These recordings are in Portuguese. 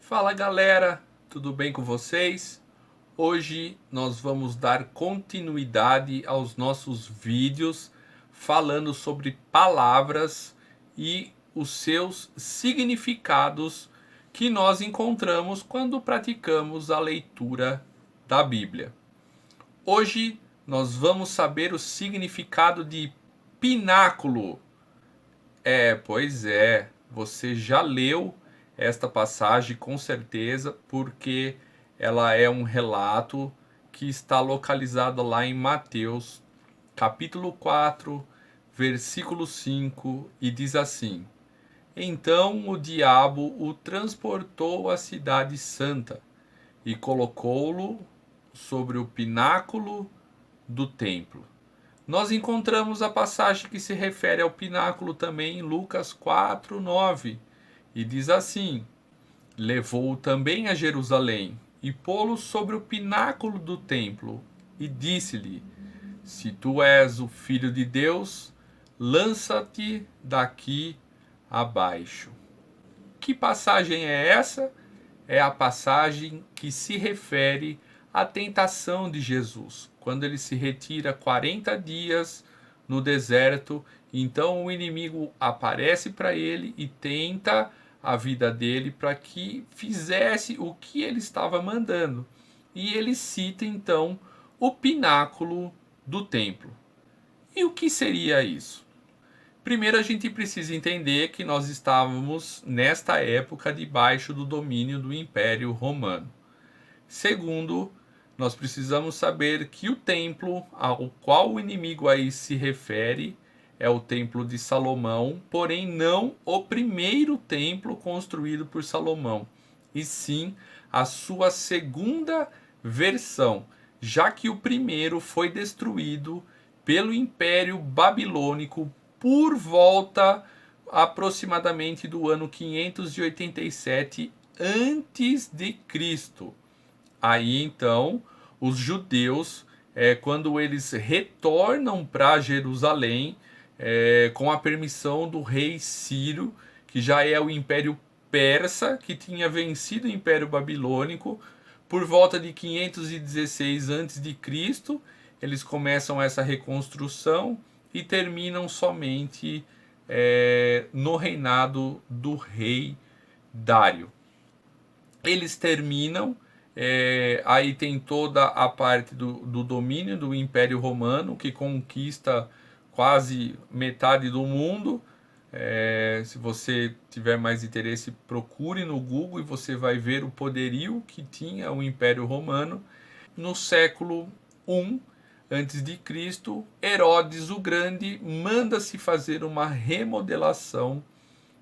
Fala galera, tudo bem com vocês? Hoje nós vamos dar continuidade aos nossos vídeos falando sobre palavras e os seus significados que nós encontramos quando praticamos a leitura da Bíblia. Hoje nós vamos saber o significado de pináculo. Pois é, você já leu esta passagem com certeza, porque ela é um relato que está localizado lá em Mateus, capítulo 4, versículo 5, e diz assim: Então o diabo o transportou à cidade santa e colocou-lo sobre o pináculo do templo. Nós encontramos a passagem que se refere ao pináculo também em Lucas 4, 9, e diz assim: Levou-o também a Jerusalém e pô-lo sobre o pináculo do templo e disse-lhe: Se tu és o filho de Deus, lança-te daqui abaixo. Que passagem é essa? É a passagem que se refere à tentação de Jesus, quando ele se retira 40 dias no deserto. Então o inimigo aparece para ele e tenta a vida dele para que fizesse o que ele estava mandando. E ele cita então o pináculo do templo. E o que seria isso? Primeiro a gente precisa entender que nós estávamos nesta época debaixo do domínio do Império Romano. Segundo, nós precisamos saber que o templo ao qual o inimigo aí se refere é o templo de Salomão, porém não o primeiro templo construído por Salomão, e sim a sua segunda versão, já que o primeiro foi destruído pelo Império Babilônico por volta aproximadamente do ano 587 antes de Cristo. Aí então os judeus, quando eles retornam para Jerusalém, com a permissão do rei Ciro, que já é o Império Persa, que tinha vencido o Império Babilônico, por volta de 516 a.C., eles começam essa reconstrução e terminam somente no reinado do rei Dário. Eles terminam, aí tem toda a parte do domínio do Império Romano, que conquista quase metade do mundo. Se você tiver mais interesse, procure no Google e você vai ver o poderio que tinha o Império Romano. No século I antes de Cristo, Herodes o Grande manda-se fazer uma remodelação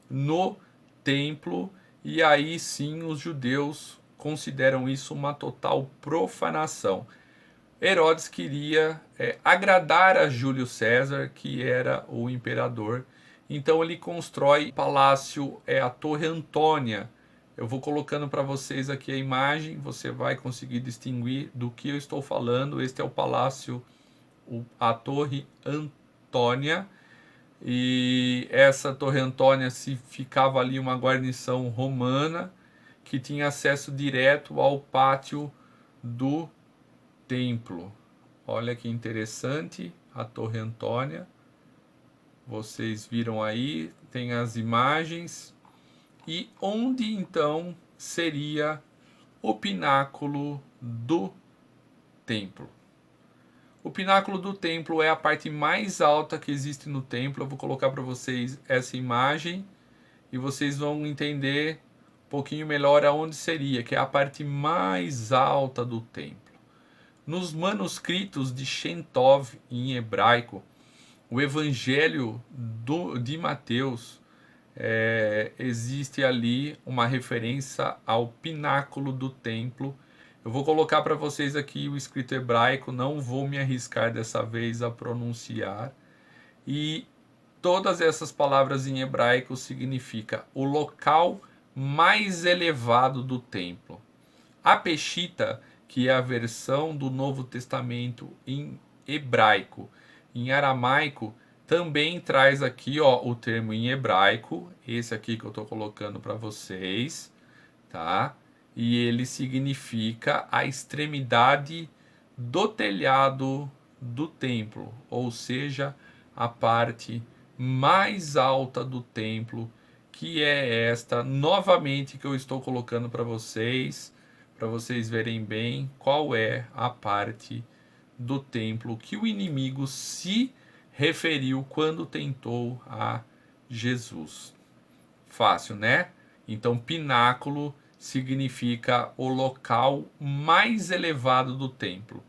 no templo, e aí sim os judeus consideram isso uma total profanação. Herodes queria agradar a Júlio César, que era o imperador. Então ele constrói o palácio, a Torre Antônia. Eu vou colocando para vocês aqui a imagem, você vai conseguir distinguir do que eu estou falando. Este é o palácio, a Torre Antônia. E essa Torre Antônia ficava ali uma guarnição romana que tinha acesso direto ao pátio do templo. Olha que interessante a Torre Antônia. Vocês viram aí, tem as imagens. E onde então seria o pináculo do templo? O pináculo do templo é a parte mais alta que existe no templo. Eu vou colocar para vocês essa imagem e vocês vão entender um pouquinho melhor aonde seria, que é a parte mais alta do templo. Nos manuscritos de Shem-Tov, em hebraico, o Evangelho de Mateus, existe ali uma referência ao pináculo do templo. Eu vou colocar para vocês aqui o escrito hebraico, não vou me arriscar dessa vez a pronunciar. E todas essas palavras em hebraico significam o local mais elevado do templo. A Peshita, que é a versão do Novo Testamento em hebraico, em aramaico, também traz aqui o termo em hebraico, esse aqui que eu estou colocando para vocês, tá? E ele significa a extremidade do telhado do templo, ou seja, a parte mais alta do templo, que é esta novamente que eu estou colocando para vocês verem bem qual é a parte do templo que o inimigo se referiu quando tentou a Jesus. Fácil, né? Então, pináculo significa o local mais elevado do templo.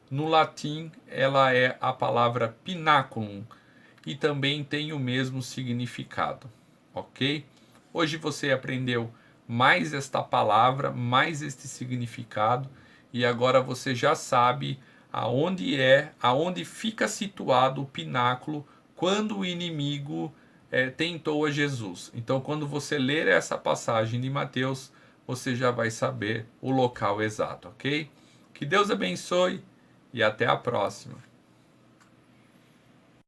No latim, ela é a palavra pinaculum e também tem o mesmo significado, ok? Hoje você aprendeu mais esta palavra, mais este significado, e agora você já sabe aonde fica situado o pináculo quando o inimigo tentou a Jesus. Então, quando você ler essa passagem de Mateus, você já vai saber o local exato, ok? Que Deus abençoe e até a próxima.